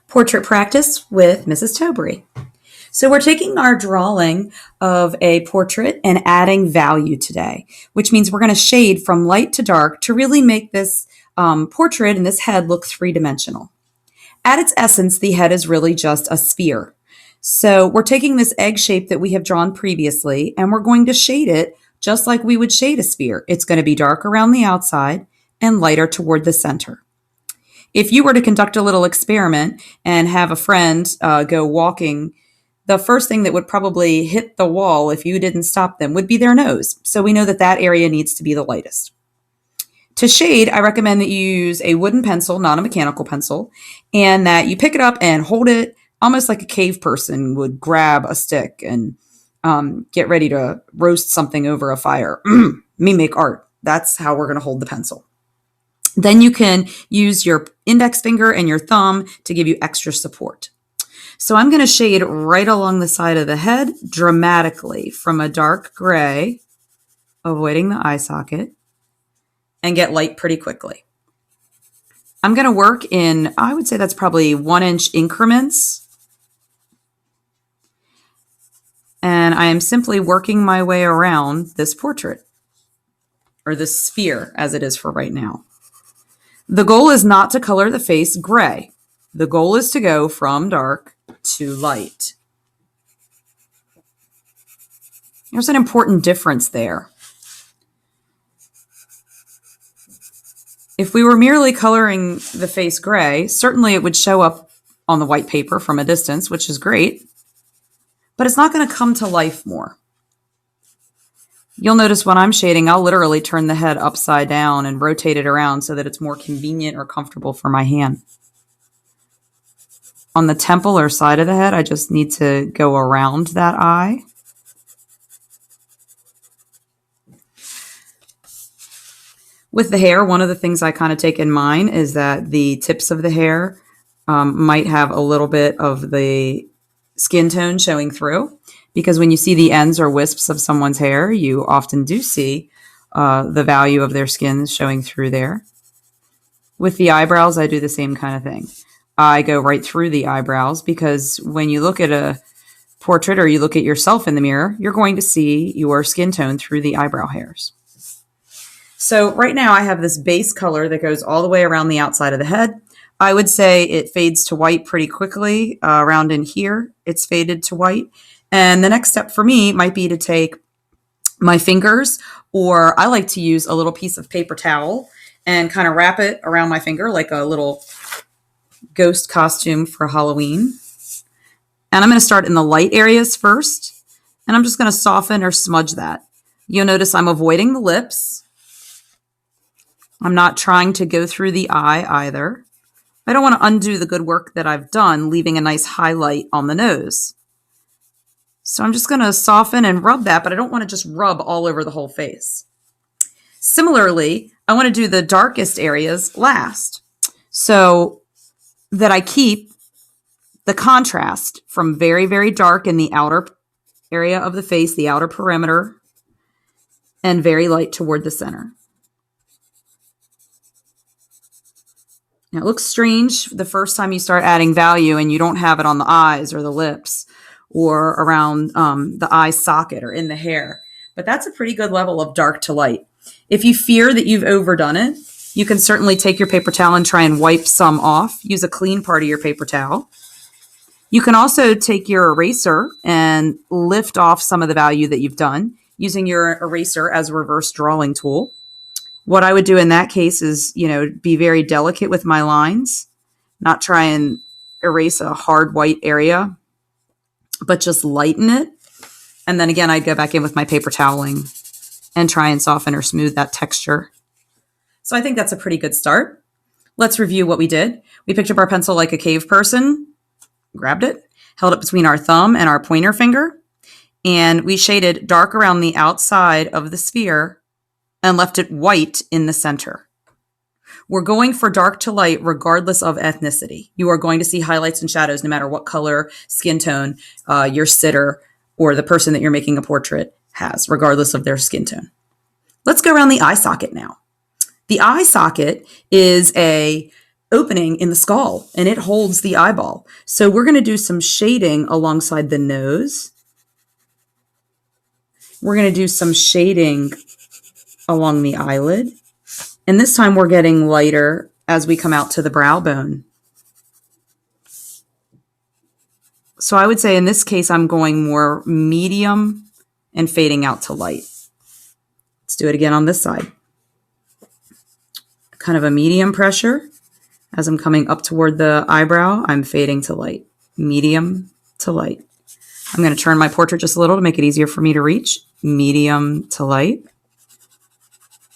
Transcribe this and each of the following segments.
Portrait practice with Mrs. Tobry. So we're taking our drawing of a portrait and adding value today, which means we're going to shade from light to dark to really make this portrait and this head look three-dimensional. At its essence, the head is really just a sphere. So we're taking this egg shape that we have drawn previously, and we're going to shade it just like we would shade a sphere. It's going to be dark around the outside and lighter toward the center. If you were to conduct a little experiment and have a friend go walking, the first thing that would probably hit the wall if you didn't stop them would be their nose. So we know that that area needs to be the lightest. To shade, I recommend that you use a wooden pencil, not a mechanical pencil, and that you pick it up and hold it almost like a cave person would grab a stick and get ready to roast something over a fire. Me make art. That's how we're going to hold the pencil. Then you can use your index finger and your thumb to give you extra support. So I'm going to shade right along the side of the head dramatically from a dark gray, avoiding the eye socket, and get light pretty quickly. I'm going to work in, I would say that's probably 1-inch increments. And I am simply working my way around this portrait, or this sphere as it is for right now. The goal is not to color the face gray. The goal is to go from dark to light. There's an important difference there. If we were merely coloring the face gray, certainly it would show up on the white paper from a distance, which is great, but it's not going to come to life more. You'll notice when I'm shading, I'll literally turn the head upside down and rotate it around so that it's more convenient or comfortable for my hand. On the temple or side of the head, I just need to go around that eye. With the hair, one of the things I kind of take in mind is that the tips of the hair might have a little bit of the skin tone showing through, because when you see the ends or wisps of someone's hair, you often do see the value of their skin showing through there. With the eyebrows, I do the same kind of thing. I go right through the eyebrows because when you look at a portrait or you look at yourself in the mirror, you're going to see your skin tone through the eyebrow hairs. So right now I have this base color that goes all the way around the outside of the head. I would say it fades to white pretty quickly. Around in here, it's faded to white. And the next step for me might be to take my fingers, or I like to use a little piece of paper towel and kind of wrap it around my finger like a little ghost costume for Halloween. And I'm going to start in the light areas first, and I'm just going to soften or smudge that. You'll notice I'm avoiding the lips. I'm not trying to go through the eye either. I don't want to undo the good work that I've done, leaving a nice highlight on the nose. So I'm just going to soften and rub that, but I don't want to just rub all over the whole face. Similarly, I want to do the darkest areas last, so that I keep the contrast from very, very dark in the outer area of the face, the outer perimeter, and very light toward the center. Now, it looks strange the first time you start adding value and you don't have it on the eyes or the lips or around the eye socket or in the hair. But that's a pretty good level of dark to light. If you fear that you've overdone it, you can certainly take your paper towel and try and wipe some off. Use a clean part of your paper towel. You can also take your eraser and lift off some of the value that you've done using your eraser as a reverse drawing tool. What I would do in that case is, be very delicate with my lines, not try and erase a hard white area, but just lighten it. And then again, I'd go back in with my paper toweling and try and soften or smooth that texture. So I think that's a pretty good start. Let's review what we did. We picked up our pencil like a cave person, grabbed it, held it between our thumb and our pointer finger, and we shaded dark around the outside of the sphere and left it white in the center. We're going for dark to light regardless of ethnicity. You are going to see highlights and shadows no matter what color, skin tone your sitter or the person that you're making a portrait has, regardless of their skin tone. Let's go around the eye socket now. The eye socket is a opening in the skull and it holds the eyeball. So we're going to do some shading alongside the nose. We're going to do some shading along the eyelid. And this time we're getting lighter as we come out to the brow bone. So I would say in this case, I'm going more medium and fading out to light. Let's do it again on this side. Kind of a medium pressure. As I'm coming up toward the eyebrow, I'm fading to light. Medium to light. I'm going to turn my portrait just a little to make it easier for me to reach. Medium to light.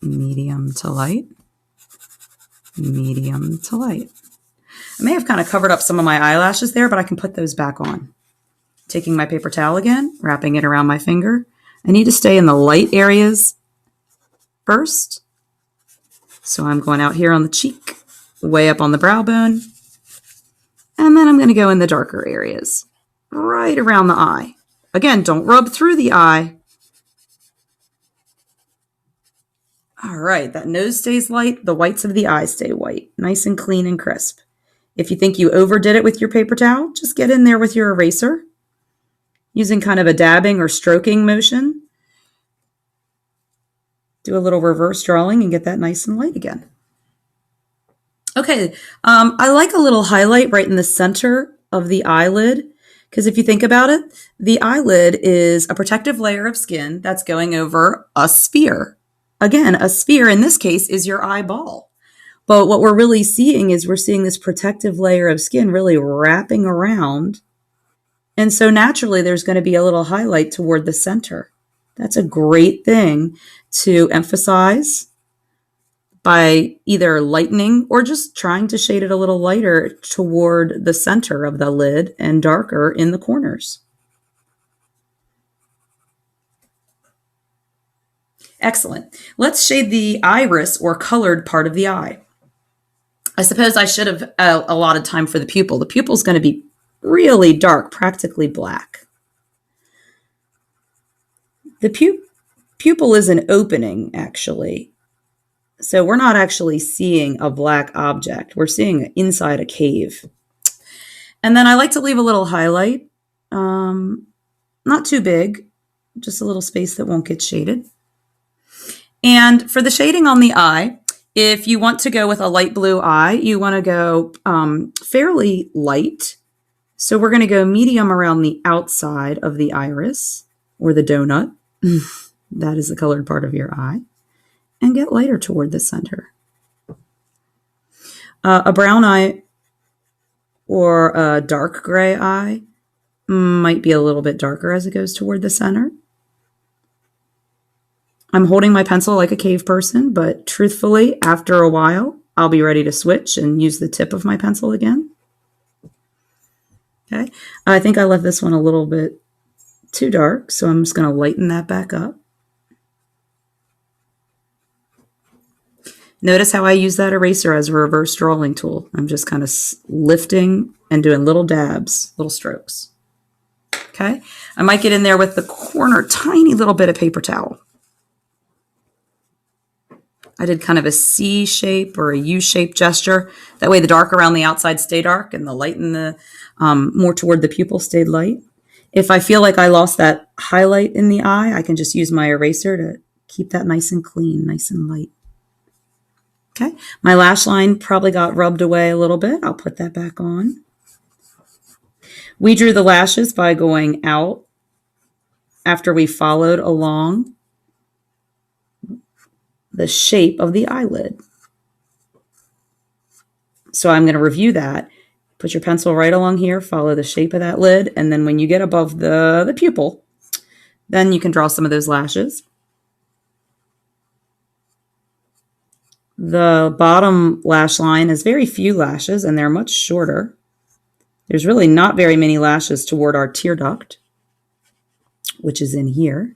Medium to light. Medium to light. I may have kind of covered up some of my eyelashes there, but I can put those back on. Taking my paper towel again, wrapping it around my finger. I need to stay in the light areas first. So I'm going out here on the cheek, way up on the brow bone. And then I'm going to go in the darker areas, right around the eye. Again, don't rub through the eye. All right, that nose stays light. The whites of the eye stay white, nice and clean and crisp. If you think you overdid it with your paper towel, just get in there with your eraser, using kind of a dabbing or stroking motion. Do a little reverse drawing and get that nice and light again. Okay, I like a little highlight right in the center of the eyelid, because if you think about it, the eyelid is a protective layer of skin that's going over a sphere. Again, a sphere in this case is your eyeball. But what we're really seeing is we're seeing this protective layer of skin really wrapping around. And so naturally, there's going to be a little highlight toward the center. That's a great thing to emphasize by either lightening or just trying to shade it a little lighter toward the center of the lid and darker in the corners. Excellent. Let's shade the iris or colored part of the eye. I suppose I should have allotted time for the pupil. The pupil is going to be really dark, practically black. The pupil is an opening, actually. So we're not actually seeing a black object. We're seeing inside a cave. And then I like to leave a little highlight. Not too big, just a little space that won't get shaded. And for the shading on the eye, if you want to go with a light blue eye, you want to go fairly light. So we're going to go medium around the outside of the iris or the donut. That is the colored part of your eye. And get lighter toward the center. A brown eye or a dark gray eye might be a little bit darker as it goes toward the center. I'm holding my pencil like a cave person, but truthfully, after a while, I'll be ready to switch and use the tip of my pencil again. Okay, I think I left this one a little bit too dark, so I'm just going to lighten that back up. Notice how I use that eraser as a reverse drawing tool. I'm just kind of lifting and doing little dabs, little strokes. Okay, I might get in there with the corner, tiny little bit of paper towel. I did kind of a C shape or a U shape gesture. That way the dark around the outside stay dark and the light in the more toward the pupil stayed light. If I feel like I lost that highlight in the eye, I can just use my eraser to keep that nice and clean, nice and light. Okay, my lash line probably got rubbed away a little bit. I'll put that back on. We drew the lashes by going out after we followed along the shape of the eyelid. So I'm going to review that. Put your pencil right along here, follow the shape of that lid, and then when you get above the pupil, then you can draw some of those lashes. The bottom lash line has very few lashes, and they're much shorter. There's really not very many lashes toward our tear duct, which is in here.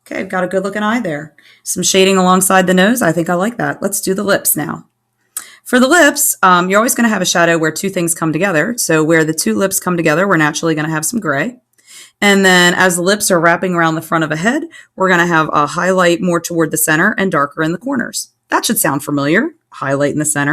Okay, I've got a good looking eye there. Some shading alongside the nose. I think I like that. Let's do the lips now. For the lips, you're always going to have a shadow where two things come together. So where the two lips come together, we're naturally going to have some gray. And then as the lips are wrapping around the front of a head, we're going to have a highlight more toward the center and darker in the corners. That should sound familiar. Highlight in the center.